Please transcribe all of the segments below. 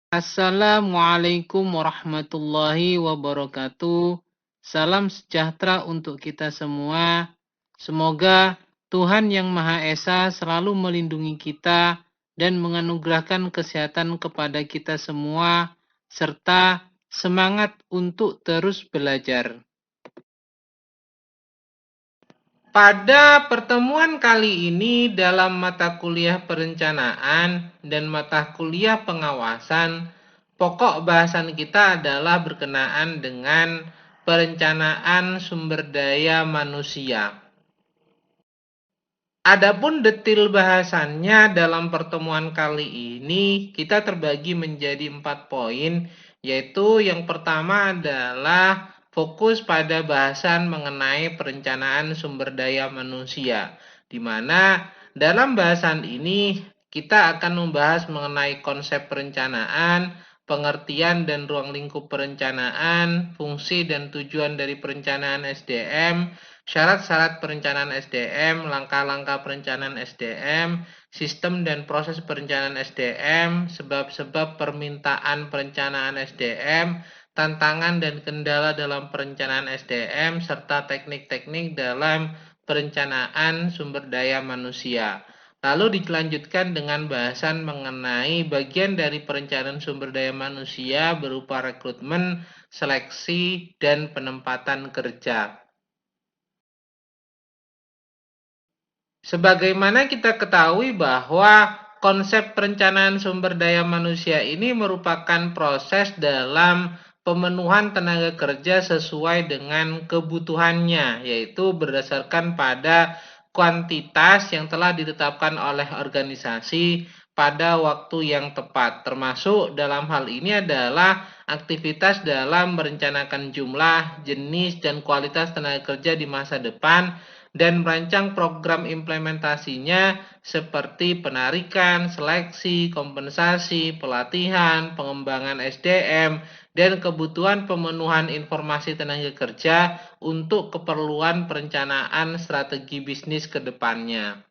Assalamualaikum warahmatullahi wabarakatuh. Salam sejahtera untuk kita semua. Semoga Tuhan Yang Maha Esa selalu melindungi kita dan menganugerahkan kesehatan kepada kita semua, serta semangat untuk terus belajar. Pada pertemuan kali ini dalam mata kuliah perencanaan dan mata kuliah pengawasan, pokok bahasan kita adalah berkenaan dengan perencanaan sumber daya manusia. Adapun detil bahasannya dalam pertemuan kali ini kita terbagi menjadi 4 poin, yaitu yang pertama adalah fokus pada bahasan mengenai perencanaan sumber daya manusia, di mana dalam bahasan ini kita akan membahas mengenai konsep perencanaan, pengertian dan ruang lingkup perencanaan, fungsi dan tujuan dari perencanaan SDM, syarat-syarat perencanaan SDM, langkah-langkah perencanaan SDM, sistem dan proses perencanaan SDM, sebab-sebab permintaan perencanaan SDM, tantangan dan kendala dalam perencanaan SDM, serta teknik-teknik dalam perencanaan sumber daya manusia. Lalu dilanjutkan dengan bahasan mengenai bagian dari perencanaan sumber daya manusia berupa rekrutmen, seleksi, dan penempatan kerja. Sebagaimana kita ketahui bahwa konsep perencanaan sumber daya manusia ini merupakan proses dalam pemenuhan tenaga kerja sesuai dengan kebutuhannya, yaitu berdasarkan pada kuantitas yang telah ditetapkan oleh organisasi pada waktu yang tepat. Termasuk dalam hal ini adalah aktivitas dalam merencanakan jumlah, jenis, dan kualitas tenaga kerja di masa depan, dan merancang program implementasinya seperti penarikan, seleksi, kompensasi, pelatihan, pengembangan SDM, dan kebutuhan pemenuhan informasi tenaga kerja untuk keperluan perencanaan strategi bisnis ke depannya.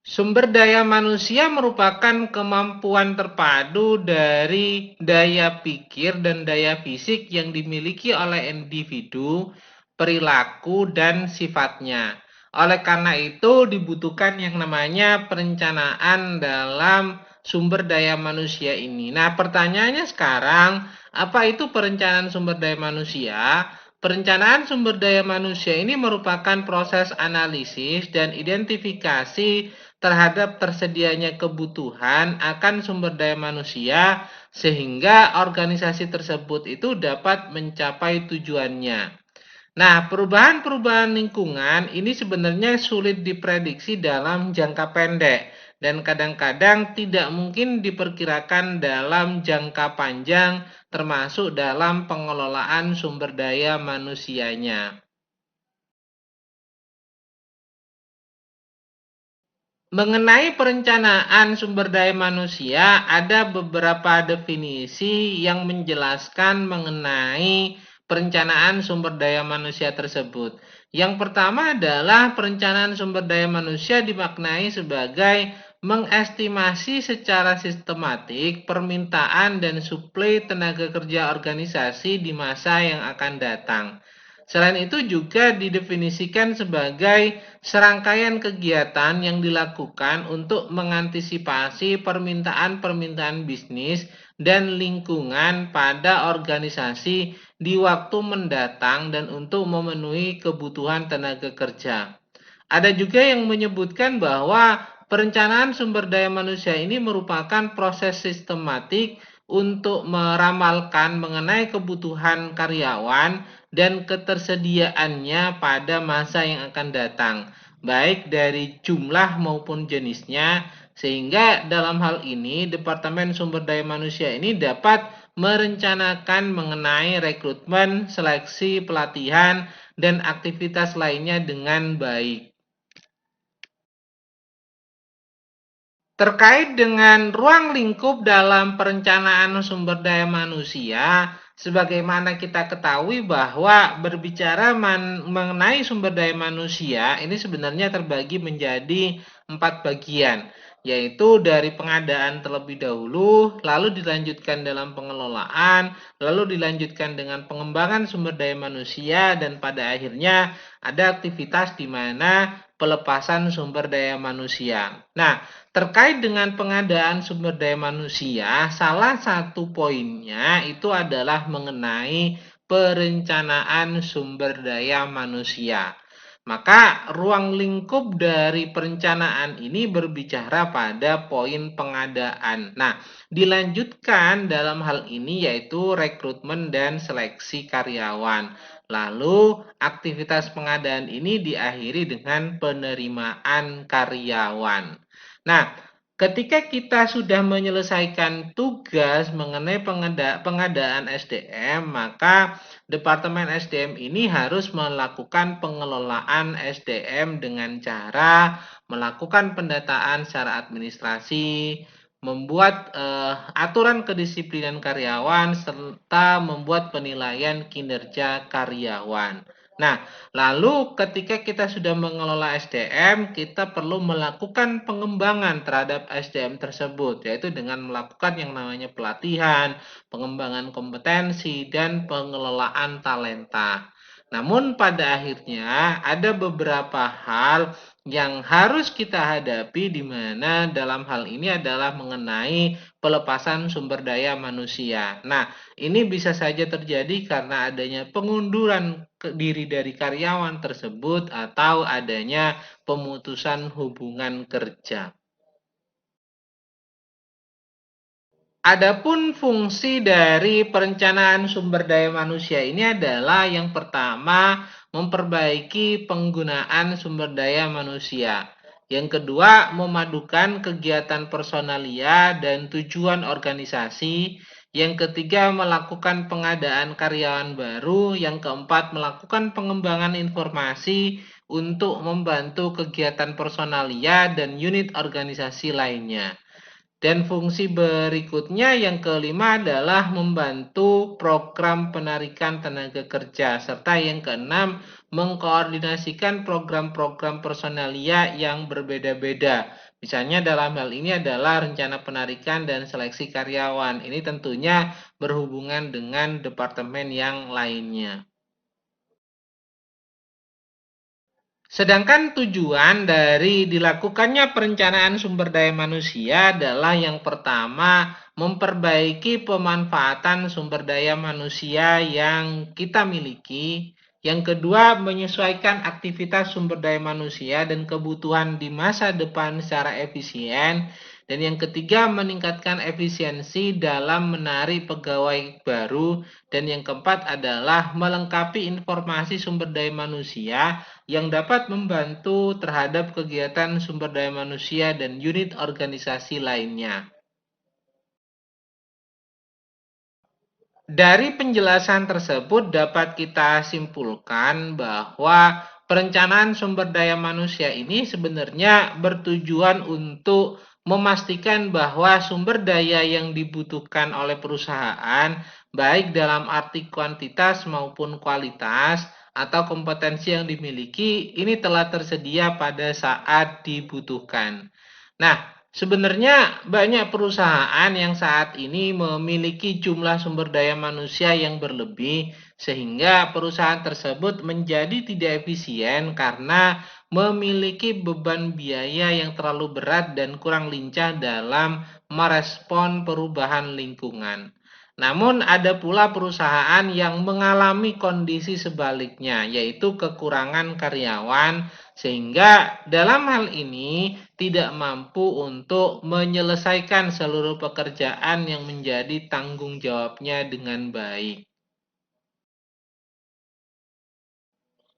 Sumber daya manusia merupakan kemampuan terpadu dari daya pikir dan daya fisik yang dimiliki oleh individu, perilaku, dan sifatnya. Oleh karena itu, dibutuhkan yang namanya perencanaan dalam sumber daya manusia ini. Nah, pertanyaannya sekarang, apa itu perencanaan sumber daya manusia? Perencanaan sumber daya manusia ini merupakan proses analisis dan identifikasi terhadap tersedianya kebutuhan akan sumber daya manusia sehingga organisasi tersebut itu dapat mencapai tujuannya. Nah, perubahan-perubahan lingkungan ini sebenarnya sulit diprediksi dalam jangka pendek dan kadang-kadang tidak mungkin diperkirakan dalam jangka panjang termasuk dalam pengelolaan sumber daya manusianya. Mengenai perencanaan sumber daya manusia, ada beberapa definisi yang menjelaskan mengenai perencanaan sumber daya manusia tersebut. Yang pertama adalah perencanaan sumber daya manusia dimaknai sebagai mengestimasi secara sistematik permintaan dan suplai tenaga kerja organisasi di masa yang akan datang. Selain itu juga didefinisikan sebagai serangkaian kegiatan yang dilakukan untuk mengantisipasi permintaan-permintaan bisnis dan lingkungan pada organisasi di waktu mendatang dan untuk memenuhi kebutuhan tenaga kerja. Ada juga yang menyebutkan bahwa perencanaan sumber daya manusia ini merupakan proses sistematik untuk meramalkan mengenai kebutuhan karyawan dan ketersediaannya pada masa yang akan datang, baik dari jumlah maupun jenisnya, sehingga dalam hal ini Departemen Sumber Daya Manusia ini dapat merencanakan mengenai rekrutmen, seleksi, pelatihan, dan aktivitas lainnya dengan baik. Terkait dengan ruang lingkup dalam perencanaan sumber daya manusia, sebagaimana kita ketahui bahwa berbicara mengenai sumber daya manusia, ini sebenarnya terbagi menjadi 4 bagian, yaitu dari pengadaan terlebih dahulu, lalu dilanjutkan dalam pengelolaan, lalu dilanjutkan dengan pengembangan sumber daya manusia, dan pada akhirnya ada aktivitas di mana pelepasan sumber daya manusia. Nah, terkait dengan pengadaan sumber daya manusia, salah satu poinnya itu adalah mengenai perencanaan sumber daya manusia. Maka ruang lingkup dari perencanaan ini berbicara pada poin pengadaan. Nah, dilanjutkan dalam hal ini yaitu rekrutmen dan seleksi karyawan. Lalu, aktivitas pengadaan ini diakhiri dengan penerimaan karyawan. Nah, ketika kita sudah menyelesaikan tugas mengenai pengadaan SDM, maka Departemen SDM ini harus melakukan pengelolaan SDM dengan cara melakukan pendataan secara administrasi, membuat aturan kedisiplinan karyawan, serta membuat penilaian kinerja karyawan. Nah, lalu ketika kita sudah mengelola SDM, kita perlu melakukan pengembangan terhadap SDM tersebut, yaitu dengan melakukan yang namanya pelatihan, pengembangan kompetensi, dan pengelolaan talenta. Namun pada akhirnya ada beberapa hal yang harus kita hadapi di mana dalam hal ini adalah mengenai pelepasan sumber daya manusia. Nah, ini bisa saja terjadi karena adanya pengunduran diri dari karyawan tersebut atau adanya pemutusan hubungan kerja. Adapun fungsi dari perencanaan sumber daya manusia ini adalah yang pertama, memperbaiki penggunaan sumber daya manusia. Yang kedua, memadukan kegiatan personalia dan tujuan organisasi. Yang ketiga, melakukan pengadaan karyawan baru. Yang keempat, melakukan pengembangan informasi untuk membantu kegiatan personalia dan unit organisasi lainnya. Dan fungsi berikutnya yang kelima adalah membantu program penarikan tenaga kerja. Serta yang keenam, mengkoordinasikan program-program personalia yang berbeda-beda. Misalnya dalam hal ini adalah rencana penarikan dan seleksi karyawan. Ini tentunya berhubungan dengan departemen yang lainnya. Sedangkan tujuan dari dilakukannya perencanaan sumber daya manusia adalah yang pertama, memperbaiki pemanfaatan sumber daya manusia yang kita miliki. Yang kedua, menyesuaikan aktivitas sumber daya manusia dan kebutuhan di masa depan secara efisien. Dan yang ketiga, meningkatkan efisiensi dalam menarik pegawai baru. Dan yang keempat adalah melengkapi informasi sumber daya manusia yang dapat membantu terhadap kegiatan sumber daya manusia dan unit organisasi lainnya. Dari penjelasan tersebut dapat kita simpulkan bahwa perencanaan sumber daya manusia ini sebenarnya bertujuan untuk memastikan bahwa sumber daya yang dibutuhkan oleh perusahaan, baik dalam arti kuantitas maupun kualitas, atau kompetensi yang dimiliki, ini telah tersedia pada saat dibutuhkan. Nah, sebenarnya banyak perusahaan yang saat ini memiliki jumlah sumber daya manusia yang berlebih, sehingga perusahaan tersebut menjadi tidak efisien karena memiliki beban biaya yang terlalu berat dan kurang lincah dalam merespon perubahan lingkungan. Namun ada pula perusahaan yang mengalami kondisi sebaliknya, yaitu kekurangan karyawan, sehingga dalam hal ini tidak mampu untuk menyelesaikan seluruh pekerjaan yang menjadi tanggung jawabnya dengan baik.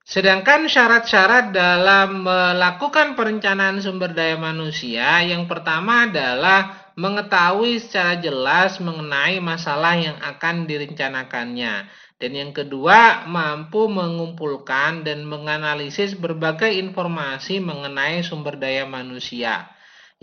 Sedangkan syarat-syarat dalam melakukan perencanaan sumber daya manusia, yang pertama adalah mengetahui secara jelas mengenai masalah yang akan direncanakannya. Dan yang kedua, mampu mengumpulkan dan menganalisis berbagai informasi mengenai sumber daya manusia.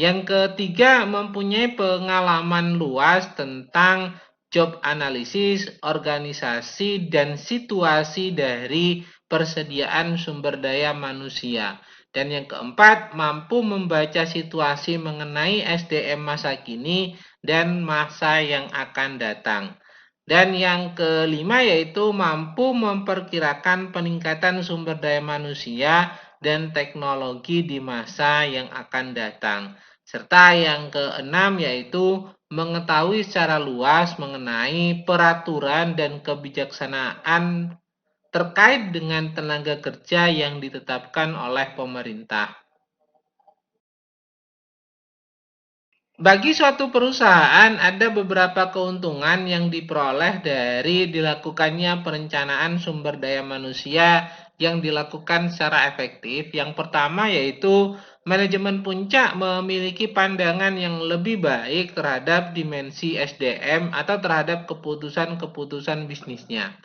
Yang ketiga, mempunyai pengalaman luas tentang job analisis, organisasi, dan situasi dari persediaan sumber daya manusia. Dan yang keempat, mampu membaca situasi mengenai SDM masa kini dan masa yang akan datang. Dan yang kelima yaitu mampu memperkirakan peningkatan sumber daya manusia dan teknologi di masa yang akan datang. Serta yang keenam yaitu mengetahui secara luas mengenai peraturan dan kebijaksanaan terkait dengan tenaga kerja yang ditetapkan oleh pemerintah. Bagi suatu perusahaan, ada beberapa keuntungan yang diperoleh dari dilakukannya perencanaan sumber daya manusia yang dilakukan secara efektif. Yang pertama yaitu manajemen puncak memiliki pandangan yang lebih baik terhadap dimensi SDM atau terhadap keputusan-keputusan bisnisnya.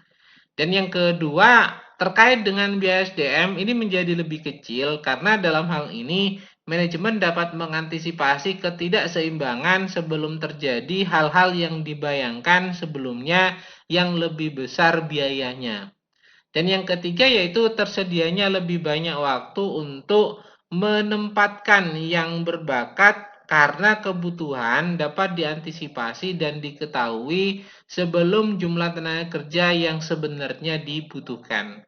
Dan yang kedua, terkait dengan biaya SDM ini menjadi lebih kecil karena dalam hal ini manajemen dapat mengantisipasi ketidakseimbangan sebelum terjadi hal-hal yang dibayangkan sebelumnya yang lebih besar biayanya. Dan yang ketiga yaitu tersedianya lebih banyak waktu untuk menempatkan yang berbakat karena kebutuhan dapat diantisipasi dan diketahui sebelum jumlah tenaga kerja yang sebenarnya dibutuhkan.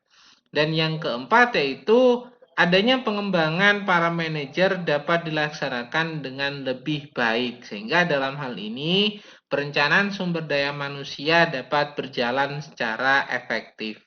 Dan yang keempat yaitu adanya pengembangan para manajer dapat dilaksanakan dengan lebih baik sehingga dalam hal ini perencanaan sumber daya manusia dapat berjalan secara efektif.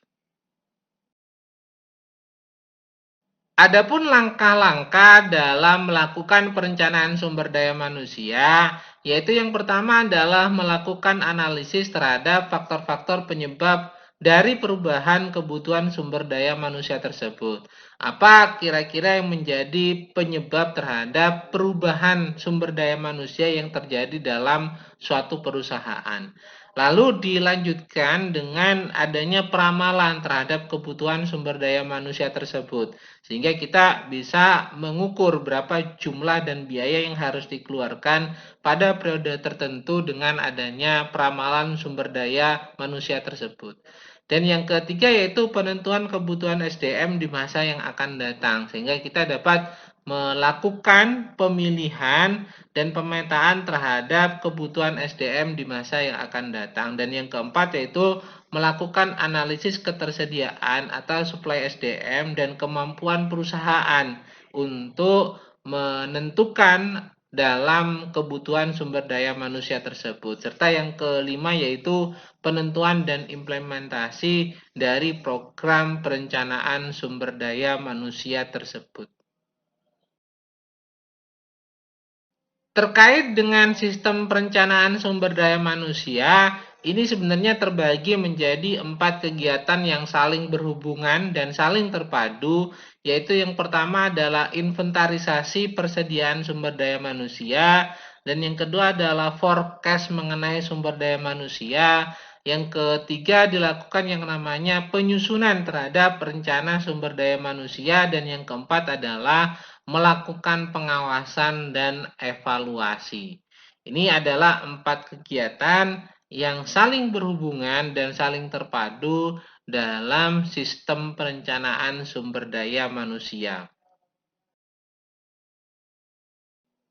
Adapun langkah-langkah dalam melakukan perencanaan sumber daya manusia, yaitu yang pertama adalah melakukan analisis terhadap faktor-faktor penyebab dari perubahan kebutuhan sumber daya manusia tersebut. Apa kira-kira yang menjadi penyebab terhadap perubahan sumber daya manusia yang terjadi dalam suatu perusahaan? Lalu dilanjutkan dengan adanya peramalan terhadap kebutuhan sumber daya manusia tersebut. Sehingga kita bisa mengukur berapa jumlah dan biaya yang harus dikeluarkan pada periode tertentu dengan adanya peramalan sumber daya manusia tersebut. Dan yang ketiga yaitu penentuan kebutuhan SDM di masa yang akan datang. Sehingga kita dapat melakukan pemilihan dan pemetaan terhadap kebutuhan SDM di masa yang akan datang. Dan yang keempat yaitu melakukan analisis ketersediaan atau supply SDM dan kemampuan perusahaan untuk menentukan dalam kebutuhan sumber daya manusia tersebut. Serta yang kelima yaitu penentuan dan implementasi dari program perencanaan sumber daya manusia tersebut. Terkait dengan sistem perencanaan sumber daya manusia, ini sebenarnya terbagi menjadi 4 kegiatan yang saling berhubungan dan saling terpadu, yaitu yang pertama adalah inventarisasi persediaan sumber daya manusia, dan yang kedua adalah forecast mengenai sumber daya manusia, yang ketiga dilakukan yang namanya penyusunan terhadap rencana sumber daya manusia, dan yang keempat adalah melakukan pengawasan dan evaluasi. Ini adalah 4 kegiatan yang saling berhubungan dan saling terpadu dalam sistem perencanaan sumber daya manusia.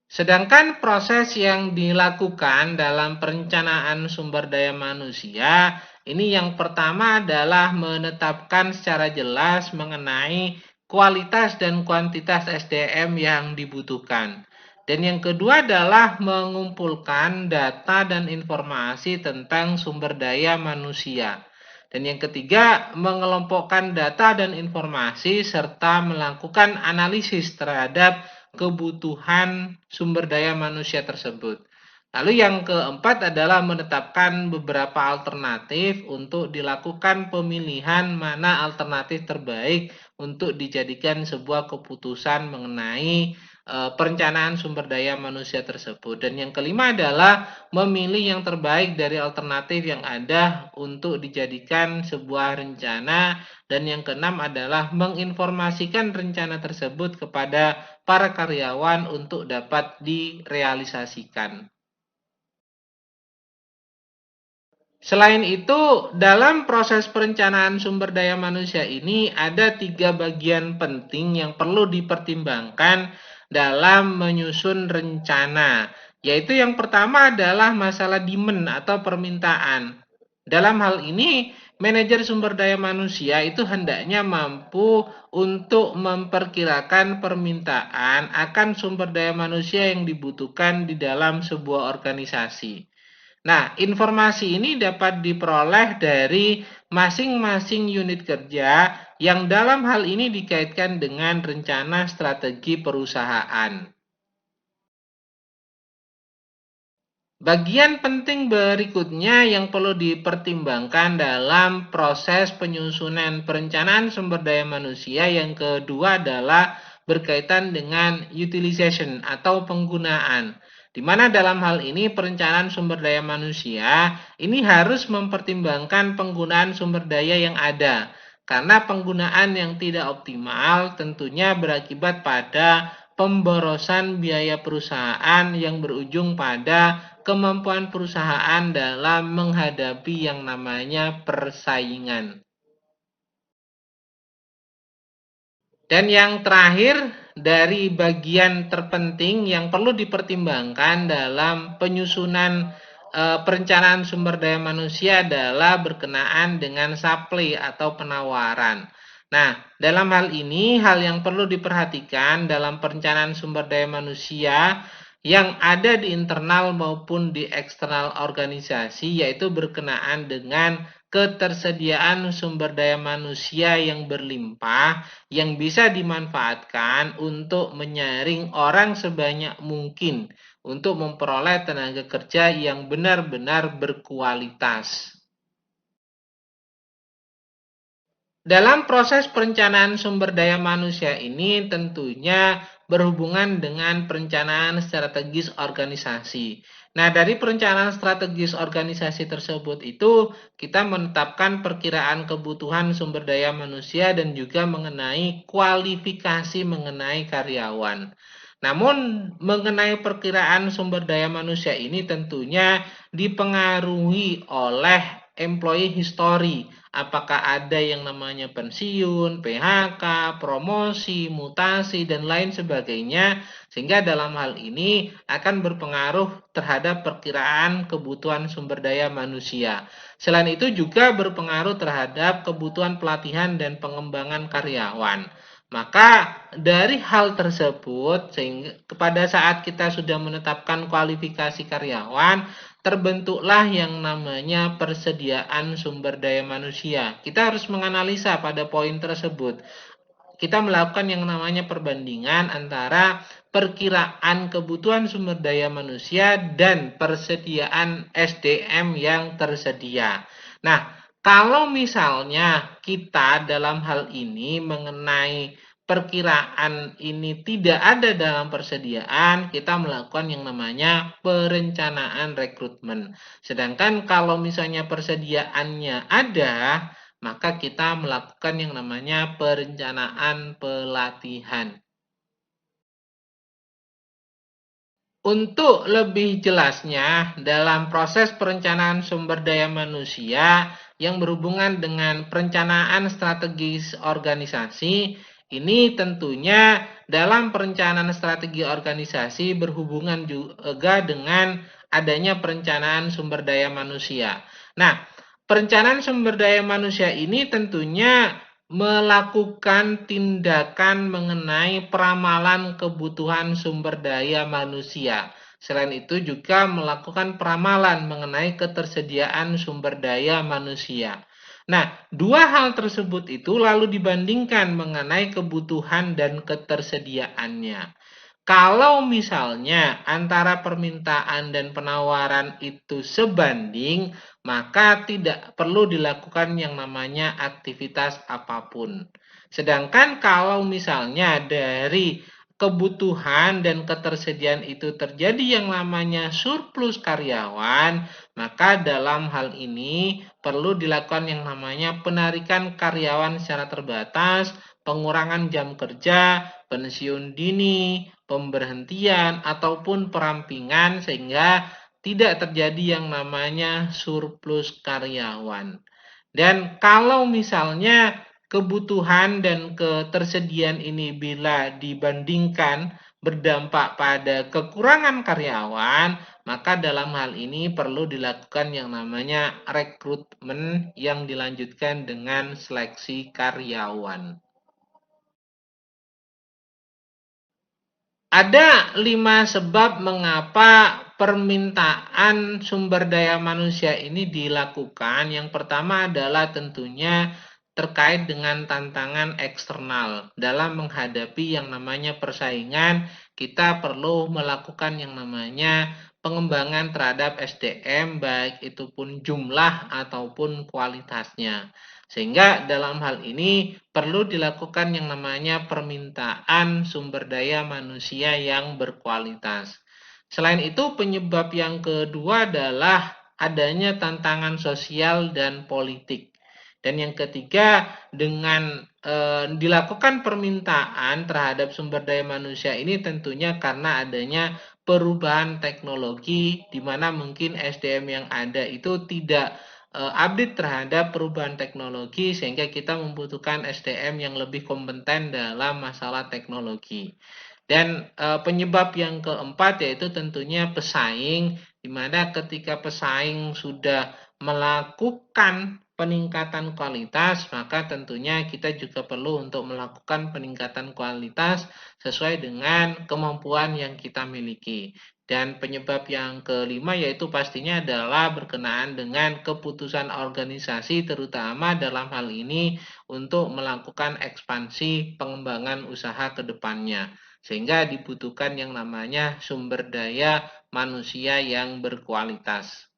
Sedangkan proses yang dilakukan dalam perencanaan sumber daya manusia, ini yang pertama adalah menetapkan secara jelas mengenai kualitas dan kuantitas SDM yang dibutuhkan. Dan yang kedua adalah mengumpulkan data dan informasi tentang sumber daya manusia. Dan yang ketiga, mengelompokkan data dan informasi serta melakukan analisis terhadap kebutuhan sumber daya manusia tersebut. Lalu yang keempat adalah menetapkan beberapa alternatif untuk dilakukan pemilihan mana alternatif terbaik untuk dijadikan sebuah keputusan mengenai perencanaan sumber daya manusia tersebut. Dan yang kelima adalah memilih yang terbaik dari alternatif yang ada untuk dijadikan sebuah rencana. Dan yang keenam adalah menginformasikan rencana tersebut kepada para karyawan untuk dapat direalisasikan. Selain itu, dalam proses perencanaan sumber daya manusia ini ada 3 bagian penting yang perlu dipertimbangkan dalam menyusun rencana, yaitu yang pertama adalah masalah demand atau permintaan. Dalam hal ini, manajer sumber daya manusia itu hendaknya mampu untuk memperkirakan permintaan akan sumber daya manusia yang dibutuhkan di dalam sebuah organisasi. Nah, informasi ini dapat diperoleh dari masing-masing unit kerja yang dalam hal ini dikaitkan dengan rencana strategi perusahaan. Bagian penting berikutnya yang perlu dipertimbangkan dalam proses penyusunan perencanaan sumber daya manusia yang kedua adalah berkaitan dengan utilization atau penggunaan. Di mana dalam hal ini perencanaan sumber daya manusia ini harus mempertimbangkan penggunaan sumber daya yang ada. Karena penggunaan yang tidak optimal tentunya berakibat pada pemborosan biaya perusahaan yang berujung pada kemampuan perusahaan dalam menghadapi yang namanya persaingan. Dan yang terakhir, dari bagian terpenting yang perlu dipertimbangkan dalam penyusunan perencanaan sumber daya manusia adalah berkenaan dengan supply atau penawaran. Nah, dalam hal ini, hal yang perlu diperhatikan dalam perencanaan sumber daya manusia yang ada di internal maupun di eksternal organisasi, yaitu berkenaan dengan ketersediaan sumber daya manusia yang berlimpah yang bisa dimanfaatkan untuk menyaring orang sebanyak mungkin untuk memperoleh tenaga kerja yang benar-benar berkualitas. Dalam proses perencanaan sumber daya manusia ini tentunya berhubungan dengan perencanaan strategis organisasi. Nah, dari perencanaan strategis organisasi tersebut itu kita menetapkan perkiraan kebutuhan sumber daya manusia dan juga mengenai kualifikasi mengenai karyawan. Namun mengenai perkiraan sumber daya manusia ini tentunya dipengaruhi oleh employee history. Apakah ada yang namanya pensiun, PHK, promosi, mutasi, dan lain sebagainya, sehingga dalam hal ini akan berpengaruh terhadap perkiraan kebutuhan sumber daya manusia. Selain itu juga berpengaruh terhadap kebutuhan pelatihan dan pengembangan karyawan. Maka dari hal tersebut, sehingga pada saat kita sudah menetapkan kualifikasi karyawan, terbentuklah yang namanya persediaan sumber daya manusia. Kita harus menganalisa pada poin tersebut. Kita melakukan yang namanya perbandingan antara perkiraan kebutuhan sumber daya manusia dan persediaan SDM yang tersedia. Nah, kalau misalnya kita dalam hal ini mengenai perkiraan ini tidak ada dalam persediaan, kita melakukan yang namanya perencanaan rekrutmen. Sedangkan kalau misalnya persediaannya ada, maka kita melakukan yang namanya perencanaan pelatihan. Untuk lebih jelasnya, dalam proses perencanaan sumber daya manusia yang berhubungan dengan perencanaan strategis organisasi, ini tentunya dalam perencanaan strategi organisasi berhubungan juga dengan adanya perencanaan sumber daya manusia. Nah, perencanaan sumber daya manusia ini tentunya melakukan tindakan mengenai peramalan kebutuhan sumber daya manusia. Selain itu juga melakukan peramalan mengenai ketersediaan sumber daya manusia. Nah, dua hal tersebut itu lalu dibandingkan mengenai kebutuhan dan ketersediaannya. Kalau misalnya antara permintaan dan penawaran itu sebanding, maka tidak perlu dilakukan yang namanya aktivitas apapun. Sedangkan kalau misalnya dari kebutuhan dan ketersediaan itu terjadi yang namanya surplus karyawan, maka dalam hal ini perlu dilakukan yang namanya penarikan karyawan secara terbatas, pengurangan jam kerja, pensiun dini, pemberhentian, ataupun perampingan sehingga tidak terjadi yang namanya surplus karyawan. Dan kalau misalnya kebutuhan dan ketersediaan ini bila dibandingkan berdampak pada kekurangan karyawan, maka dalam hal ini perlu dilakukan yang namanya rekrutmen yang dilanjutkan dengan seleksi karyawan. Ada 5 sebab mengapa permintaan sumber daya manusia ini dilakukan. Yang pertama adalah tentunya terkait dengan tantangan eksternal. Dalam menghadapi yang namanya persaingan, kita perlu melakukan yang namanya pengembangan terhadap SDM, baik itu pun jumlah ataupun kualitasnya. Sehingga dalam hal ini perlu dilakukan yang namanya permintaan sumber daya manusia yang berkualitas. Selain itu, penyebab yang kedua adalah adanya tantangan sosial dan politik. Dan yang ketiga, dengan dilakukan permintaan terhadap sumber daya manusia ini tentunya karena adanya perubahan teknologi di mana mungkin SDM yang ada itu tidak update terhadap perubahan teknologi sehingga kita membutuhkan SDM yang lebih kompeten dalam masalah teknologi. Dan penyebab yang keempat yaitu tentunya pesaing, di mana ketika pesaing sudah melakukan peningkatan kualitas, maka tentunya kita juga perlu untuk melakukan peningkatan kualitas sesuai dengan kemampuan yang kita miliki. Dan penyebab yang kelima yaitu pastinya adalah berkenaan dengan keputusan organisasi terutama dalam hal ini untuk melakukan ekspansi pengembangan usaha ke depannya. Sehingga dibutuhkan yang namanya sumber daya manusia yang berkualitas.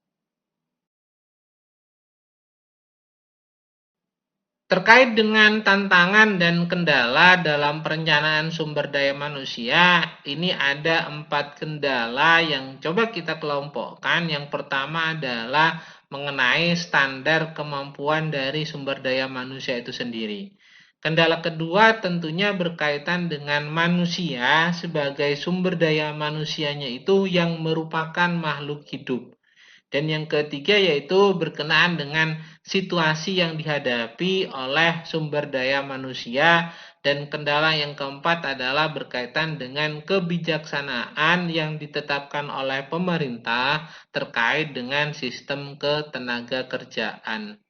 Terkait dengan tantangan dan kendala dalam perencanaan sumber daya manusia, ini ada 4 kendala yang coba kita kelompokkan. Yang pertama adalah mengenai standar kemampuan dari sumber daya manusia itu sendiri. Kendala kedua tentunya berkaitan dengan manusia sebagai sumber daya manusianya itu yang merupakan makhluk hidup. Dan yang ketiga yaitu berkenaan dengan situasi yang dihadapi oleh sumber daya manusia. Dan kendala yang keempat adalah berkaitan dengan kebijaksanaan yang ditetapkan oleh pemerintah terkait dengan sistem ketenaga kerjaan.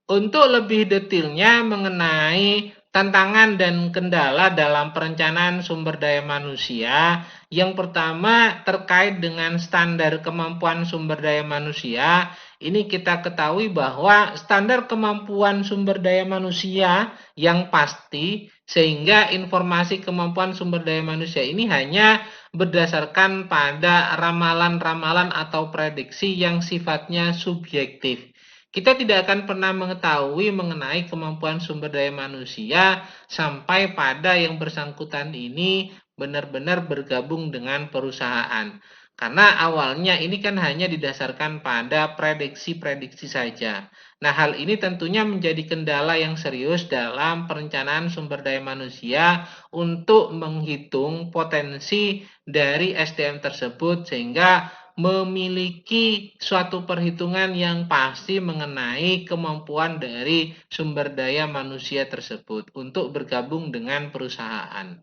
Untuk lebih detailnya mengenai tantangan dan kendala dalam perencanaan sumber daya manusia, yang pertama terkait dengan standar kemampuan sumber daya manusia, ini kita ketahui bahwa standar kemampuan sumber daya manusia yang pasti, sehingga informasi kemampuan sumber daya manusia ini hanya berdasarkan pada ramalan-ramalan atau prediksi yang sifatnya subjektif. Kita tidak akan pernah mengetahui mengenai kemampuan sumber daya manusia sampai pada yang bersangkutan ini benar-benar bergabung dengan perusahaan. Karena awalnya ini kan hanya didasarkan pada prediksi-prediksi saja. Nah, hal ini tentunya menjadi kendala yang serius dalam perencanaan sumber daya manusia untuk menghitung potensi dari SDM tersebut sehingga memiliki suatu perhitungan yang pasti mengenai kemampuan dari sumber daya manusia tersebut untuk bergabung dengan perusahaan.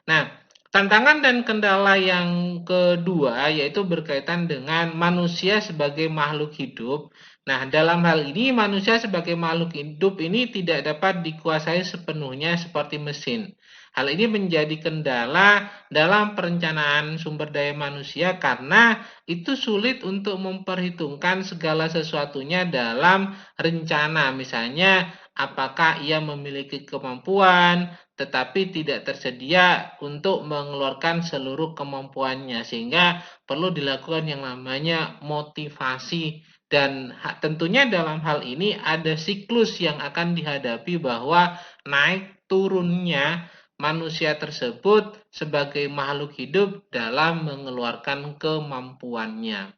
Nah, tantangan dan kendala yang kedua yaitu berkaitan dengan manusia sebagai makhluk hidup. Nah, dalam hal ini manusia sebagai makhluk hidup ini tidak dapat dikuasai sepenuhnya seperti mesin. Hal ini menjadi kendala dalam perencanaan sumber daya manusia karena itu sulit untuk memperhitungkan segala sesuatunya dalam rencana. Misalnya, apakah ia memiliki kemampuan tetapi tidak tersedia untuk mengeluarkan seluruh kemampuannya, sehingga perlu dilakukan yang namanya motivasi. Dan tentunya dalam hal ini ada siklus yang akan dihadapi bahwa naik turunnya manusia tersebut sebagai makhluk hidup dalam mengeluarkan kemampuannya.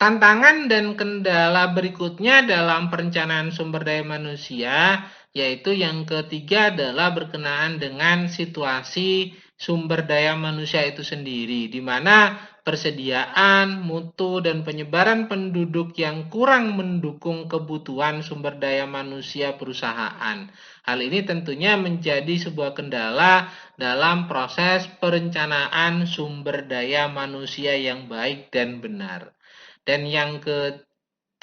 Tantangan dan kendala berikutnya dalam perencanaan sumber daya manusia, yaitu yang ketiga adalah berkenaan dengan situasi sumber daya manusia itu sendiri, di mana persediaan, mutu, dan penyebaran penduduk yang kurang mendukung kebutuhan sumber daya manusia perusahaan. Hal ini tentunya menjadi sebuah kendala dalam proses perencanaan sumber daya manusia yang baik dan benar. Dan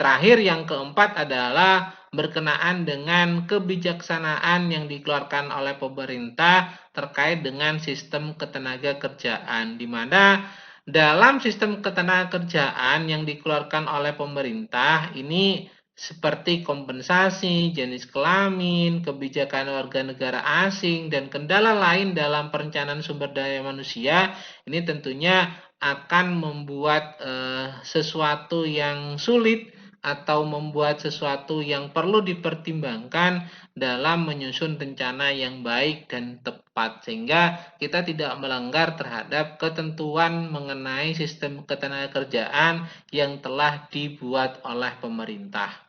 terakhir, yang keempat adalah berkenaan dengan kebijaksanaan yang dikeluarkan oleh pemerintah terkait dengan sistem ketenaga kerjaan, di mana dalam sistem ketenaga kerjaan yang dikeluarkan oleh pemerintah ini seperti kompensasi, jenis kelamin, kebijakan warga negara asing, dan kendala lain dalam perencanaan sumber daya manusia, ini tentunya akan membuat sesuatu yang sulit atau membuat sesuatu yang perlu dipertimbangkan dalam menyusun rencana yang baik dan tepat, sehingga kita tidak melanggar terhadap ketentuan mengenai sistem ketenagakerjaan yang telah dibuat oleh pemerintah.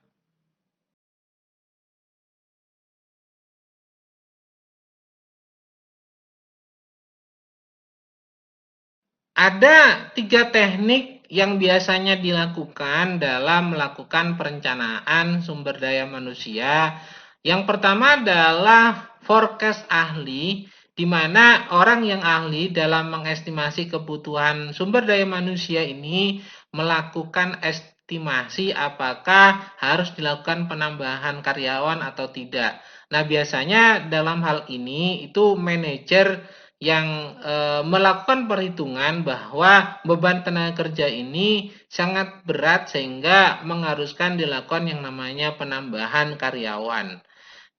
Ada 3 teknik yang biasanya dilakukan dalam melakukan perencanaan sumber daya manusia. Yang pertama adalah forecast ahli, di mana orang yang ahli dalam mengestimasi kebutuhan sumber daya manusia ini melakukan estimasi apakah harus dilakukan penambahan karyawan atau tidak. Nah, biasanya dalam hal ini itu manajer yang melakukan perhitungan bahwa beban tenaga kerja ini sangat berat sehingga mengharuskan dilakukan yang namanya penambahan karyawan.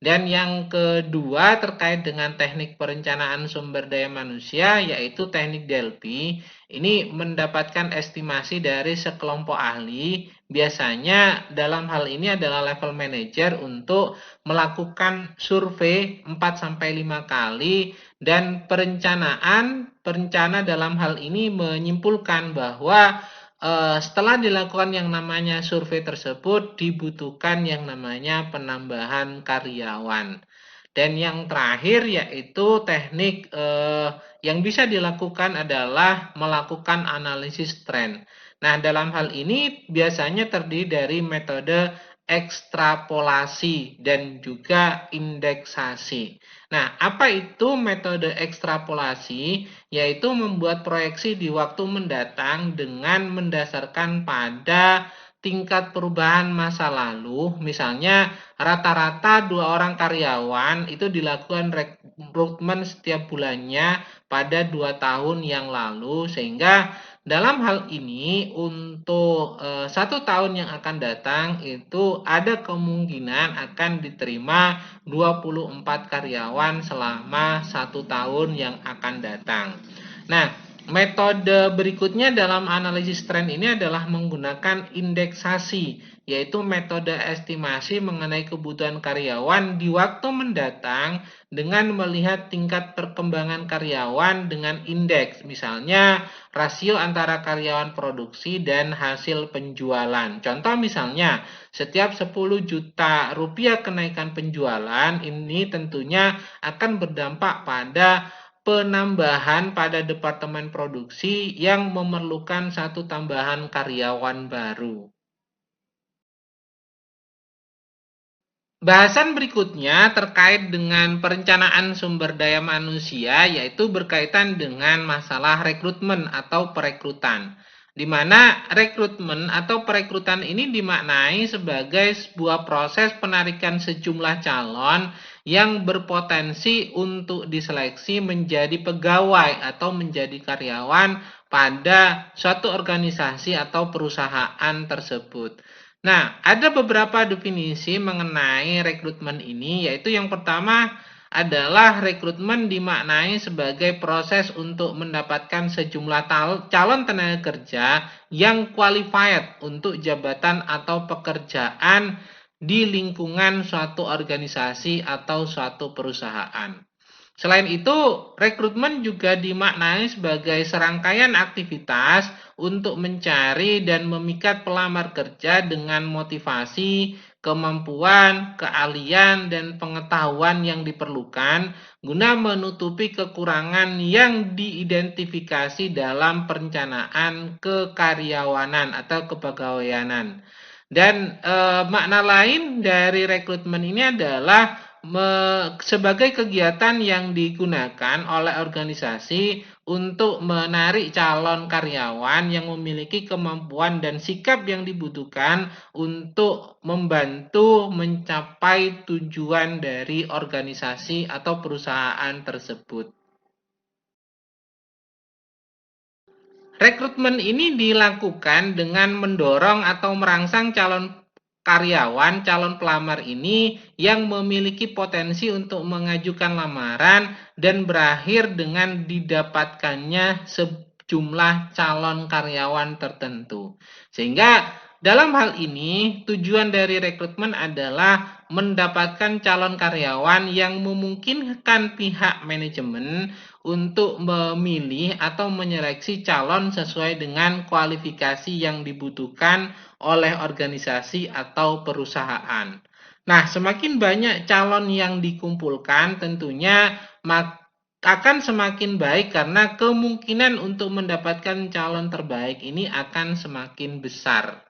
Dan yang kedua terkait dengan teknik perencanaan sumber daya manusia, yaitu teknik Delphi. Ini mendapatkan estimasi dari sekelompok ahli. Biasanya dalam hal ini adalah level manager untuk melakukan survei 4-5 kali, dan perencana dalam hal ini menyimpulkan bahwa setelah dilakukan yang namanya survei tersebut, dibutuhkan yang namanya penambahan karyawan. Dan yang terakhir yaitu teknik yang bisa dilakukan adalah melakukan analisis tren. Nah, dalam hal ini biasanya terdiri dari metode ekstrapolasi dan juga indeksasi. Nah, apa itu metode ekstrapolasi? Yaitu membuat proyeksi di waktu mendatang dengan mendasarkan pada tingkat perubahan masa lalu. Misalnya rata-rata 2 orang karyawan itu dilakukan rekrutmen setiap bulannya pada 2 tahun yang lalu, sehingga dalam hal ini untuk 1 tahun yang akan datang itu ada kemungkinan akan diterima 24 karyawan selama 1 tahun yang akan datang. Nah, metode berikutnya dalam analisis tren ini adalah menggunakan indeksasi, yaitu metode estimasi mengenai kebutuhan karyawan di waktu mendatang dengan melihat tingkat perkembangan karyawan dengan indeks, misalnya rasio antara karyawan produksi dan hasil penjualan. Contoh misalnya, setiap 10 juta rupiah kenaikan penjualan ini tentunya akan berdampak pada penambahan pada departemen produksi yang memerlukan 1 tambahan karyawan baru. Bahasan berikutnya terkait dengan perencanaan sumber daya manusia, yaitu berkaitan dengan masalah rekrutmen atau perekrutan. Di mana rekrutmen atau perekrutan ini dimaknai sebagai sebuah proses penarikan sejumlah calon yang berpotensi untuk diseleksi menjadi pegawai atau menjadi karyawan pada suatu organisasi atau perusahaan tersebut. Nah, ada beberapa definisi mengenai rekrutmen ini, yaitu yang pertama adalah rekrutmen dimaknai sebagai proses untuk mendapatkan sejumlah calon tenaga kerja yang qualified untuk jabatan atau pekerjaan di lingkungan suatu organisasi atau suatu perusahaan. Selain itu, rekrutmen juga dimaknai sebagai serangkaian aktivitas untuk mencari dan memikat pelamar kerja dengan motivasi, kemampuan, keahlian, dan pengetahuan yang diperlukan guna menutupi kekurangan yang diidentifikasi dalam perencanaan kekaryawanan atau kepegawaianan. Dan makna lain dari rekrutmen ini adalah sebagai kegiatan yang digunakan oleh organisasi untuk menarik calon karyawan yang memiliki kemampuan dan sikap yang dibutuhkan untuk membantu mencapai tujuan dari organisasi atau perusahaan tersebut. Rekrutmen ini dilakukan dengan mendorong atau merangsang calon karyawan, calon pelamar ini yang memiliki potensi untuk mengajukan lamaran dan berakhir dengan didapatkannya sejumlah calon karyawan tertentu. Sehingga dalam hal ini tujuan dari rekrutmen adalah mendapatkan calon karyawan yang memungkinkan pihak manajemen untuk memilih atau menyeleksi calon sesuai dengan kualifikasi yang dibutuhkan oleh organisasi atau perusahaan. Nah, semakin banyak calon yang dikumpulkan tentunya akan semakin baik karena kemungkinan untuk mendapatkan calon terbaik ini akan semakin besar.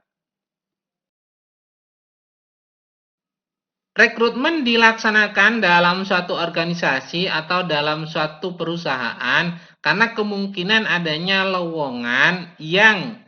Rekrutmen dilaksanakan dalam suatu organisasi atau dalam suatu perusahaan karena kemungkinan adanya lowongan yang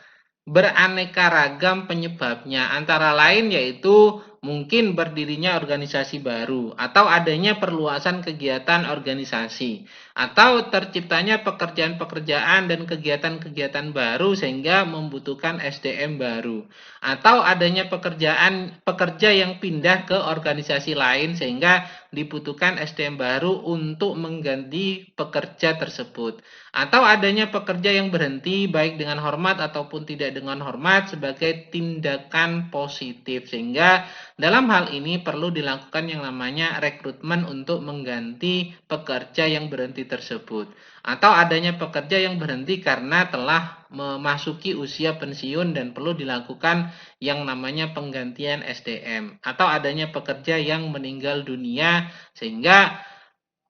beraneka ragam penyebabnya, antara lain yaitu mungkin berdirinya organisasi baru, atau adanya perluasan kegiatan organisasi, atau terciptanya pekerjaan-pekerjaan dan kegiatan-kegiatan baru sehingga membutuhkan SDM baru, atau adanya pekerja yang pindah ke organisasi lain sehingga dibutuhkan SDM baru untuk mengganti pekerja tersebut, atau adanya pekerja yang berhenti baik dengan hormat ataupun tidak dengan hormat sebagai tindakan positif, sehingga dalam hal ini perlu dilakukan yang namanya rekrutmen untuk mengganti pekerja yang berhenti tersebut, atau adanya pekerja yang berhenti karena telah memasuki usia pensiun dan perlu dilakukan yang namanya penggantian SDM, atau adanya pekerja yang meninggal dunia sehingga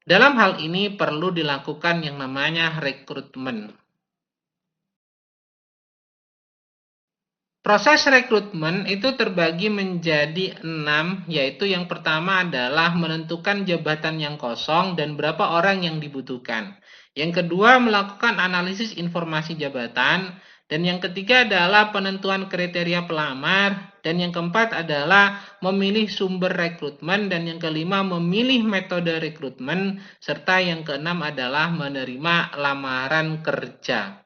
dalam hal ini perlu dilakukan yang namanya rekrutmen. Proses rekrutmen itu terbagi menjadi 6, yaitu yang pertama adalah menentukan jabatan yang kosong dan berapa orang yang dibutuhkan. Yang kedua, melakukan analisis informasi jabatan. Dan yang ketiga adalah penentuan kriteria pelamar. Dan yang keempat adalah memilih sumber rekrutmen. Dan yang kelima, memilih metode rekrutmen. Serta yang keenam adalah menerima lamaran kerja.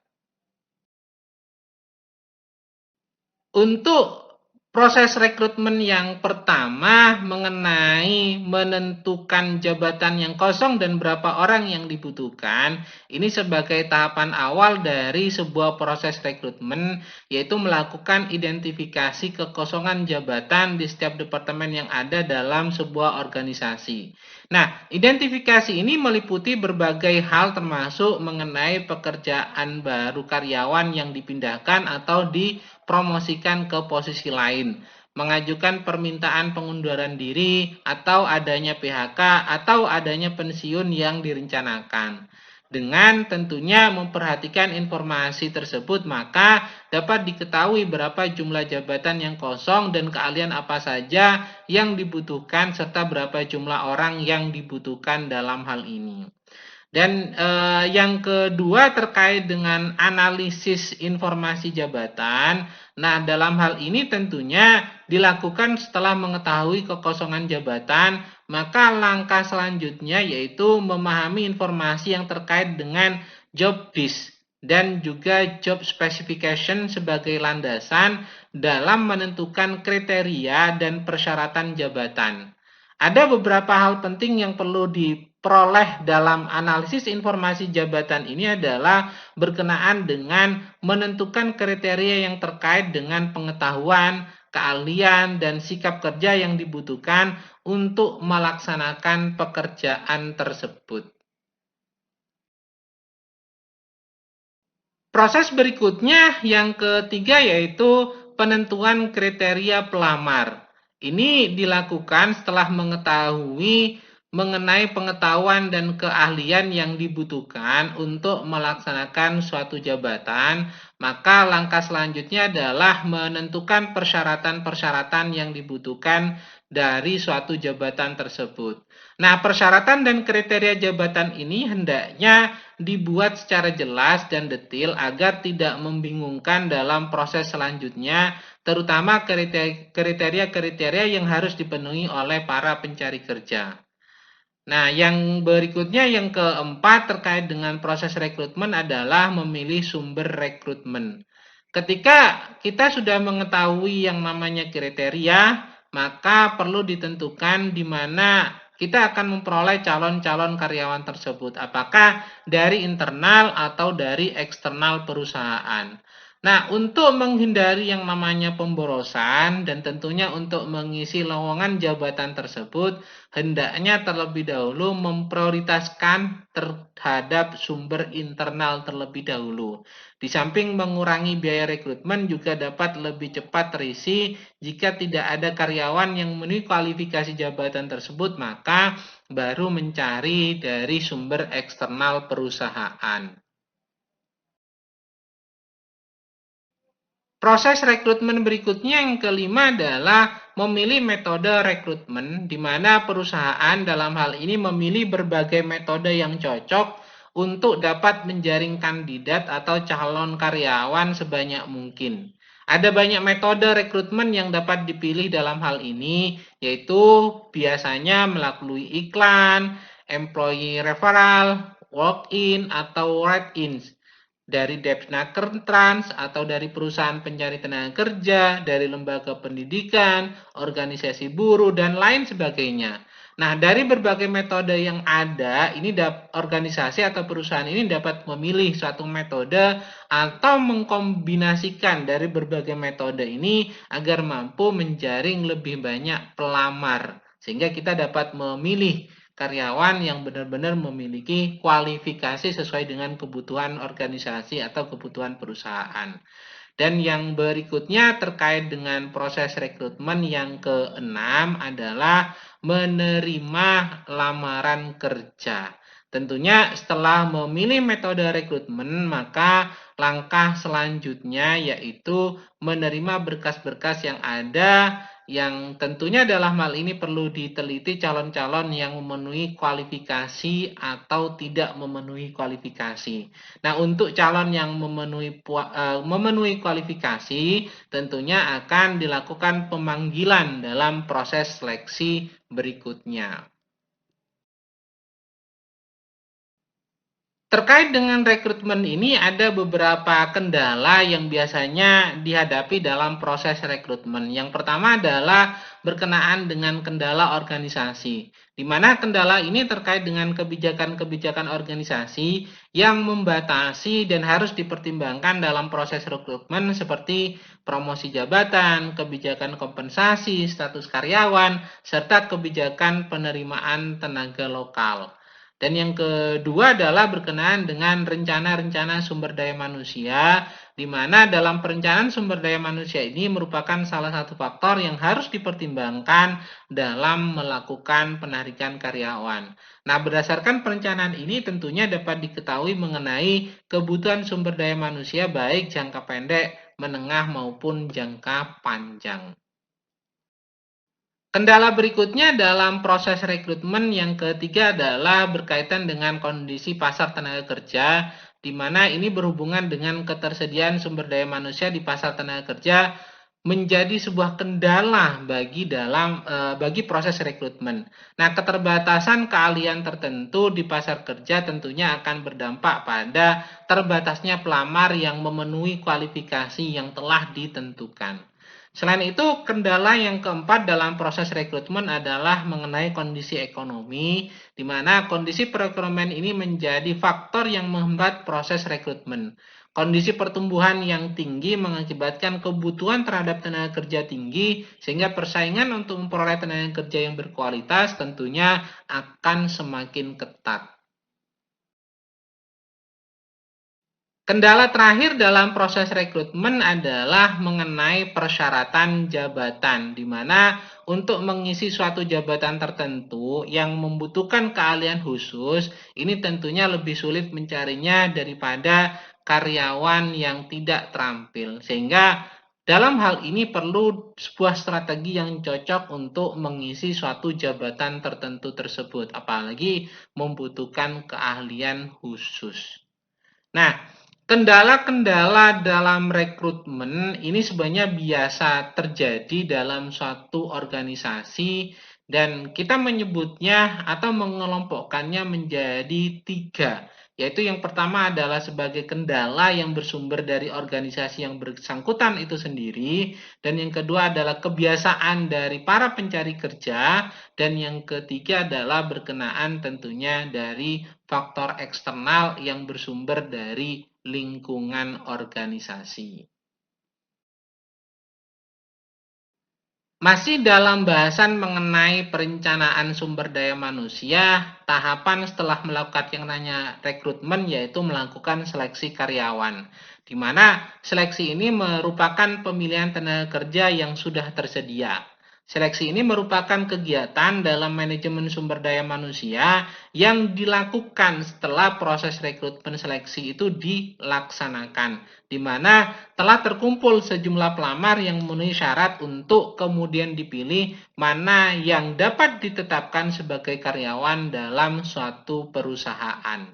Untuk proses rekrutmen yang pertama mengenai menentukan jabatan yang kosong dan berapa orang yang dibutuhkan, ini sebagai tahapan awal dari sebuah proses rekrutmen, yaitu melakukan identifikasi kekosongan jabatan di setiap departemen yang ada dalam sebuah organisasi. Nah, identifikasi ini meliputi berbagai hal termasuk mengenai pekerjaan baru karyawan yang dipindahkan atau dipromosikan ke posisi lain, mengajukan permintaan pengunduran diri, atau adanya PHK, atau adanya pensiun yang direncanakan. Dengan tentunya memperhatikan informasi tersebut, maka dapat diketahui berapa jumlah jabatan yang kosong dan keahlian apa saja yang dibutuhkan serta berapa jumlah orang yang dibutuhkan dalam hal ini. Dan yang kedua terkait dengan analisis informasi jabatan. Nah, dalam hal ini tentunya dilakukan setelah mengetahui kekosongan jabatan, maka langkah selanjutnya yaitu memahami informasi yang terkait dengan job desk dan juga job specification sebagai landasan dalam menentukan kriteria dan persyaratan jabatan. Ada beberapa hal penting yang perlu diperoleh dalam analisis informasi jabatan ini adalah berkenaan dengan menentukan kriteria yang terkait dengan pengetahuan, keahlian, dan sikap kerja yang dibutuhkan untuk melaksanakan pekerjaan tersebut. Proses berikutnya yang ketiga yaitu penentuan kriteria pelamar. Ini dilakukan setelah mengetahui mengenai pengetahuan dan keahlian yang dibutuhkan untuk melaksanakan suatu jabatan, maka langkah selanjutnya adalah menentukan persyaratan-persyaratan yang dibutuhkan dari suatu jabatan tersebut. Nah, persyaratan dan kriteria jabatan ini hendaknya dibuat secara jelas dan detail agar tidak membingungkan dalam proses selanjutnya, terutama kriteria-kriteria yang harus dipenuhi oleh para pencari kerja. Nah, yang berikutnya yang keempat terkait dengan proses rekrutmen adalah memilih sumber rekrutmen. Ketika kita sudah mengetahui yang namanya kriteria, maka perlu ditentukan di mana kita akan memperoleh calon-calon karyawan tersebut, apakah dari internal atau dari eksternal perusahaan. Nah, untuk menghindari yang namanya pemborosan dan tentunya untuk mengisi lowongan jabatan tersebut, hendaknya terlebih dahulu memprioritaskan terhadap sumber internal terlebih dahulu. Di samping mengurangi biaya rekrutmen juga dapat lebih cepat terisi jika tidak ada karyawan yang memenuhi kualifikasi jabatan tersebut, maka baru mencari dari sumber eksternal perusahaan. Proses rekrutmen berikutnya yang kelima adalah memilih metode rekrutmen, di mana perusahaan dalam hal ini memilih berbagai metode yang cocok untuk dapat menjaring kandidat atau calon karyawan sebanyak mungkin. Ada banyak metode rekrutmen yang dapat dipilih dalam hal ini, yaitu biasanya melalui iklan, employee referral, walk-in, atau write-in dari Depsnaker Trans atau dari perusahaan pencari tenaga kerja, dari lembaga pendidikan, organisasi buruh, dan lain sebagainya. Nah, dari berbagai metode yang ada, ini organisasi atau perusahaan ini dapat memilih suatu metode atau mengkombinasikan dari berbagai metode ini agar mampu menjaring lebih banyak pelamar. Sehingga kita dapat memilih karyawan yang benar-benar memiliki kualifikasi sesuai dengan kebutuhan organisasi atau kebutuhan perusahaan. Dan yang berikutnya terkait dengan proses rekrutmen yang keenam adalah menerima lamaran kerja. Tentunya setelah memilih metode rekrutmen, maka langkah selanjutnya yaitu menerima berkas-berkas yang ada, yang tentunya dalam hal ini perlu diteliti calon-calon yang memenuhi kualifikasi atau tidak memenuhi kualifikasi. Nah, untuk calon yang memenuhi kualifikasi, tentunya akan dilakukan pemanggilan dalam proses seleksi berikutnya. Terkait dengan rekrutmen ini ada beberapa kendala yang biasanya dihadapi dalam proses rekrutmen. Yang pertama adalah berkenaan dengan kendala organisasi, di mana kendala ini terkait dengan kebijakan-kebijakan organisasi yang membatasi dan harus dipertimbangkan dalam proses rekrutmen seperti promosi jabatan, kebijakan kompensasi, status karyawan, serta kebijakan penerimaan tenaga lokal. Dan yang kedua adalah berkenaan dengan rencana-rencana sumber daya manusia, di mana dalam perencanaan sumber daya manusia ini merupakan salah satu faktor yang harus dipertimbangkan dalam melakukan penarikan karyawan. Nah, berdasarkan perencanaan ini tentunya dapat diketahui mengenai kebutuhan sumber daya manusia baik jangka pendek, menengah maupun jangka panjang. Kendala berikutnya dalam proses rekrutmen yang ketiga adalah berkaitan dengan kondisi pasar tenaga kerja, di mana ini berhubungan dengan ketersediaan sumber daya manusia di pasar tenaga kerja menjadi sebuah kendala bagi proses rekrutmen. Nah, keterbatasan keahlian tertentu di pasar kerja tentunya akan berdampak pada terbatasnya pelamar yang memenuhi kualifikasi yang telah ditentukan. Selain itu, kendala yang keempat dalam proses rekrutmen adalah mengenai kondisi ekonomi, di mana kondisi perekonomian ini menjadi faktor yang menghambat proses rekrutmen. Kondisi pertumbuhan yang tinggi mengakibatkan kebutuhan terhadap tenaga kerja tinggi, sehingga persaingan untuk memperoleh tenaga kerja yang berkualitas tentunya akan semakin ketat. Kendala terakhir dalam proses rekrutmen adalah mengenai persyaratan jabatan, di mana untuk mengisi suatu jabatan tertentu yang membutuhkan keahlian khusus, ini tentunya lebih sulit mencarinya daripada karyawan yang tidak terampil. Sehingga dalam hal ini perlu sebuah strategi yang cocok untuk mengisi suatu jabatan tertentu tersebut, apalagi membutuhkan keahlian khusus. Nah, kendala-kendala dalam rekrutmen ini sebenarnya biasa terjadi dalam suatu organisasi dan kita menyebutnya atau mengelompokkannya menjadi tiga. Yaitu yang pertama adalah sebagai kendala yang bersumber dari organisasi yang bersangkutan itu sendiri. Dan yang kedua adalah kebiasaan dari para pencari kerja. Dan yang ketiga adalah berkenaan tentunya dari faktor eksternal yang bersumber dari lingkungan organisasi. Masih dalam bahasan mengenai perencanaan sumber daya manusia, tahapan setelah melakukan yang namanya rekrutmen yaitu melakukan seleksi karyawan. Di mana seleksi ini merupakan pemilihan tenaga kerja yang sudah tersedia. Seleksi ini merupakan kegiatan dalam manajemen sumber daya manusia yang dilakukan setelah proses rekrutmen seleksi itu dilaksanakan, di mana telah terkumpul sejumlah pelamar yang memenuhi syarat untuk kemudian dipilih mana yang dapat ditetapkan sebagai karyawan dalam suatu perusahaan.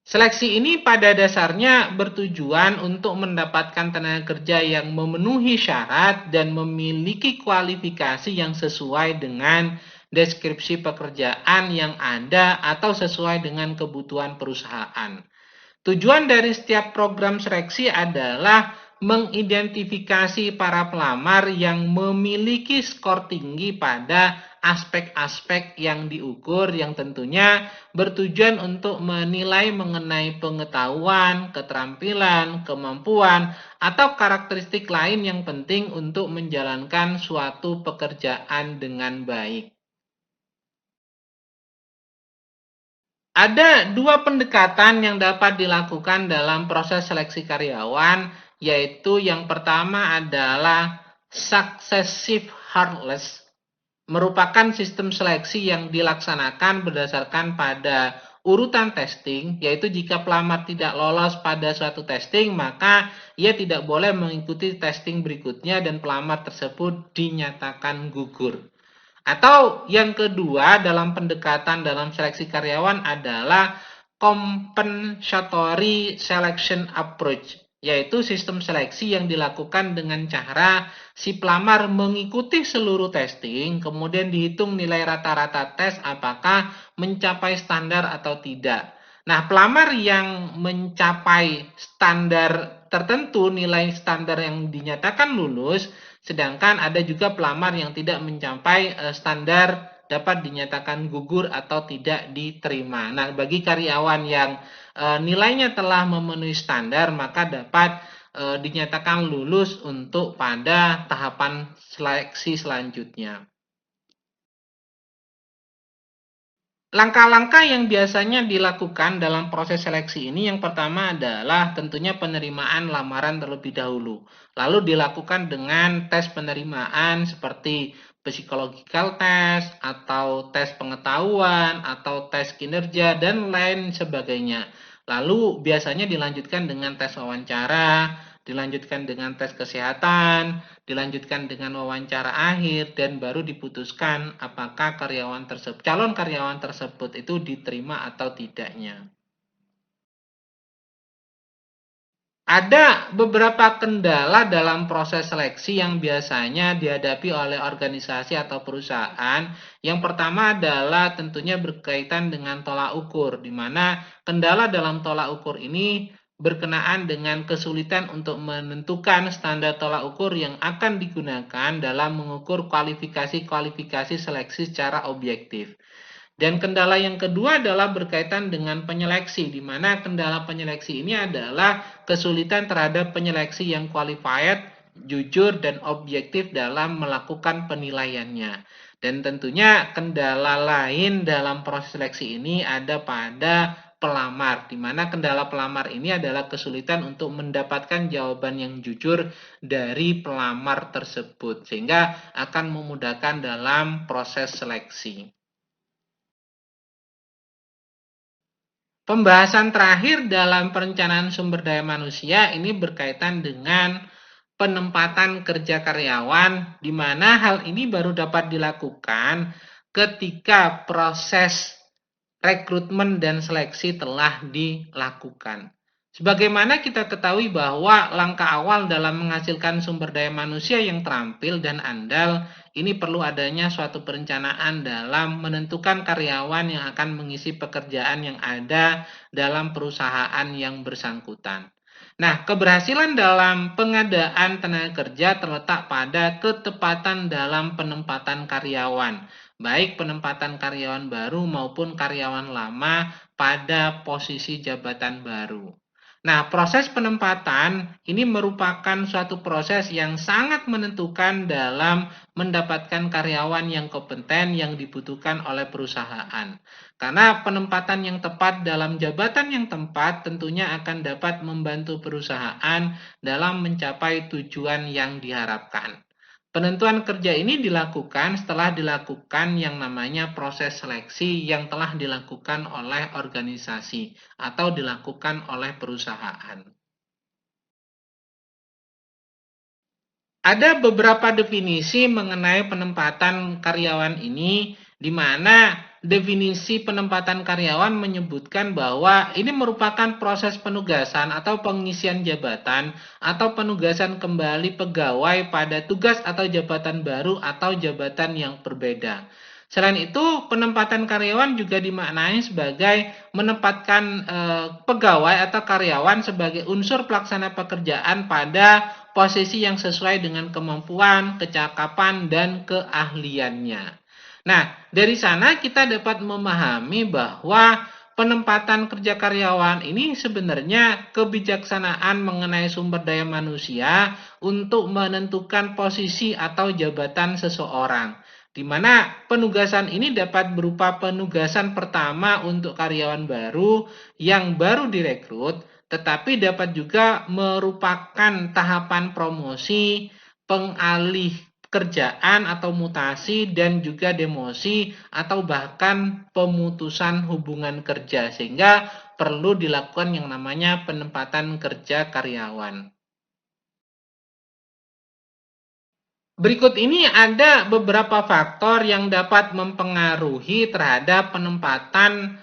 Seleksi ini pada dasarnya bertujuan untuk mendapatkan tenaga kerja yang memenuhi syarat dan memiliki kualifikasi yang sesuai dengan deskripsi pekerjaan yang ada atau sesuai dengan kebutuhan perusahaan. Tujuan dari setiap program seleksi adalah mengidentifikasi para pelamar yang memiliki skor tinggi pada aspek-aspek yang diukur yang tentunya bertujuan untuk menilai mengenai pengetahuan, keterampilan, kemampuan, atau karakteristik lain yang penting untuk menjalankan suatu pekerjaan dengan baik. Ada dua pendekatan yang dapat dilakukan dalam proses seleksi karyawan, yaitu yang pertama adalah successive heartless, merupakan sistem seleksi yang dilaksanakan berdasarkan pada urutan testing, yaitu jika pelamar tidak lolos pada suatu testing, maka ia tidak boleh mengikuti testing berikutnya dan pelamar tersebut dinyatakan gugur. Atau yang kedua dalam pendekatan dalam seleksi karyawan adalah compensatory selection approach, yaitu sistem seleksi yang dilakukan dengan cara si pelamar mengikuti seluruh testing, kemudian dihitung nilai rata-rata tes apakah mencapai standar atau tidak. Nah, pelamar yang mencapai standar tertentu, nilai standar yang dinyatakan lulus, sedangkan ada juga pelamar yang tidak mencapai standar dapat dinyatakan gugur atau tidak diterima. Nah, bagi karyawan yang nilainya telah memenuhi standar, maka dapat dinyatakan lulus untuk pada tahapan seleksi selanjutnya. Langkah-langkah yang biasanya dilakukan dalam proses seleksi ini yang pertama adalah tentunya penerimaan lamaran terlebih dahulu. Lalu dilakukan dengan tes penerimaan seperti psychological test atau tes pengetahuan atau tes kinerja dan lain sebagainya. Lalu biasanya dilanjutkan dengan tes wawancara, dilanjutkan dengan tes kesehatan, dilanjutkan dengan wawancara akhir, dan baru diputuskan apakah calon karyawan tersebut itu diterima atau tidaknya. Ada beberapa kendala dalam proses seleksi yang biasanya dihadapi oleh organisasi atau perusahaan. Yang pertama adalah tentunya berkaitan dengan tolak ukur, di mana kendala dalam tolak ukur ini berkenaan dengan kesulitan untuk menentukan standar tolak ukur yang akan digunakan dalam mengukur kualifikasi seleksi secara objektif. Dan kendala yang kedua adalah berkaitan dengan penyeleksi, di mana kendala penyeleksi ini adalah kesulitan terhadap penyeleksi yang qualified, jujur, dan objektif dalam melakukan penilaiannya. Dan tentunya kendala lain dalam proses seleksi ini ada pada pelamar, di mana kendala pelamar ini adalah kesulitan untuk mendapatkan jawaban yang jujur dari pelamar tersebut, sehingga akan memudahkan dalam proses seleksi. Pembahasan terakhir dalam perencanaan sumber daya manusia ini berkaitan dengan penempatan kerja karyawan, di mana hal ini baru dapat dilakukan ketika proses rekrutmen dan seleksi telah dilakukan. Sebagaimana kita ketahui bahwa langkah awal dalam menghasilkan sumber daya manusia yang terampil dan andal, ini perlu adanya suatu perencanaan dalam menentukan karyawan yang akan mengisi pekerjaan yang ada dalam perusahaan yang bersangkutan. Nah, keberhasilan dalam pengadaan tenaga kerja terletak pada ketepatan dalam penempatan karyawan, baik penempatan karyawan baru maupun karyawan lama pada posisi jabatan baru. Nah, proses penempatan ini merupakan suatu proses yang sangat menentukan dalam mendapatkan karyawan yang kompeten yang dibutuhkan oleh perusahaan. Karena penempatan yang tepat dalam jabatan yang tepat tentunya akan dapat membantu perusahaan dalam mencapai tujuan yang diharapkan. Penentuan kerja ini dilakukan setelah dilakukan yang namanya proses seleksi yang telah dilakukan oleh organisasi atau dilakukan oleh perusahaan. Ada beberapa definisi mengenai penempatan karyawan ini, di mana definisi penempatan karyawan menyebutkan bahwa ini merupakan proses penugasan atau pengisian jabatan atau penugasan kembali pegawai pada tugas atau jabatan baru atau jabatan yang berbeda. Selain itu, penempatan karyawan juga dimaknai sebagai menempatkan pegawai atau karyawan sebagai unsur pelaksana pekerjaan pada posisi yang sesuai dengan kemampuan, kecakapan, dan keahliannya. Nah, dari sana kita dapat memahami bahwa penempatan kerja karyawan ini sebenarnya kebijaksanaan mengenai sumber daya manusia untuk menentukan posisi atau jabatan seseorang. Di mana penugasan ini dapat berupa penugasan pertama untuk karyawan baru yang baru direkrut, tetapi dapat juga merupakan tahapan promosi, pengalih kerjaan atau mutasi, dan juga demosi atau bahkan pemutusan hubungan kerja, sehingga perlu dilakukan yang namanya penempatan kerja karyawan. Berikut ini ada beberapa faktor yang dapat mempengaruhi terhadap penempatan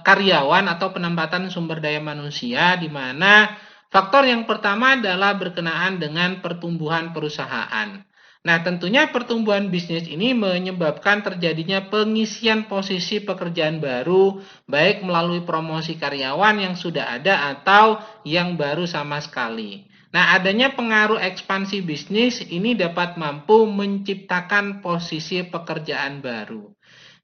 karyawan atau penempatan sumber daya manusia, di mana faktor yang pertama adalah berkenaan dengan pertumbuhan perusahaan. Nah, tentunya pertumbuhan bisnis ini menyebabkan terjadinya pengisian posisi pekerjaan baru, baik melalui promosi karyawan yang sudah ada atau yang baru sama sekali. Nah, adanya pengaruh ekspansi bisnis ini dapat mampu menciptakan posisi pekerjaan baru.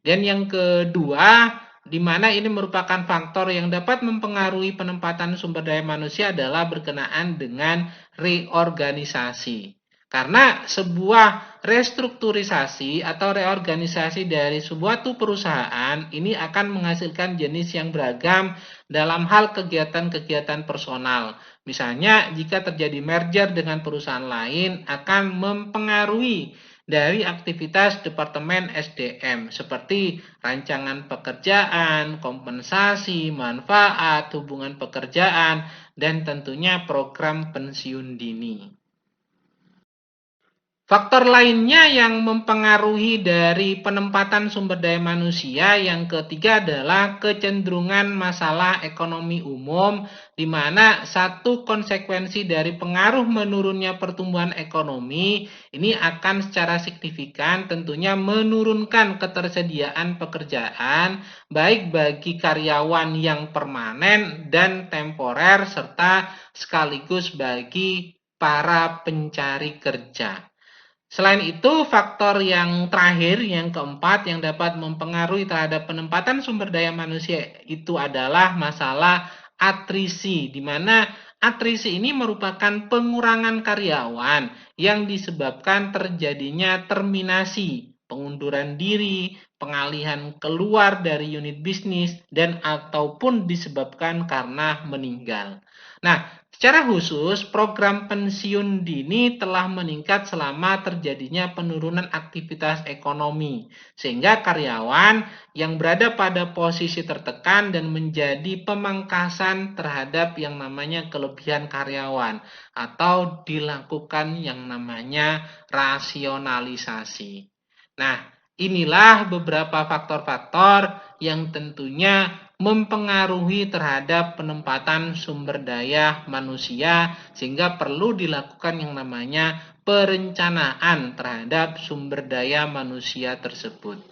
Dan yang kedua, di mana ini merupakan faktor yang dapat mempengaruhi penempatan sumber daya manusia adalah berkenaan dengan reorganisasi. Karena sebuah restrukturisasi atau reorganisasi dari suatu perusahaan ini akan menghasilkan jenis yang beragam dalam hal kegiatan-kegiatan personal. Misalnya, jika terjadi merger dengan perusahaan lain akan mempengaruhi dari aktivitas Departemen SDM seperti rancangan pekerjaan, kompensasi, manfaat, hubungan pekerjaan, dan tentunya program pensiun dini. Faktor lainnya yang mempengaruhi dari penempatan sumber daya manusia yang ketiga adalah kecenderungan masalah ekonomi umum, di mana satu konsekuensi dari pengaruh menurunnya pertumbuhan ekonomi ini akan secara signifikan tentunya menurunkan ketersediaan pekerjaan baik bagi karyawan yang permanen dan temporer serta sekaligus bagi para pencari kerja. Selain itu, faktor yang terakhir, yang keempat, yang dapat mempengaruhi terhadap penempatan sumber daya manusia itu adalah masalah atrisi, di mana atrisi ini merupakan pengurangan karyawan yang disebabkan terjadinya terminasi, pengunduran diri, pengalihan keluar dari unit bisnis, dan ataupun disebabkan karena meninggal. Nah, secara khusus program pensiun dini telah meningkat selama terjadinya penurunan aktivitas ekonomi, sehingga karyawan yang berada pada posisi tertekan dan menjadi pemangkasan terhadap yang namanya kelebihan karyawan atau dilakukan yang namanya rasionalisasi. Nah, inilah beberapa faktor-faktor yang tentunya mempengaruhi terhadap penempatan sumber daya manusia sehingga perlu dilakukan yang namanya perencanaan terhadap sumber daya manusia tersebut.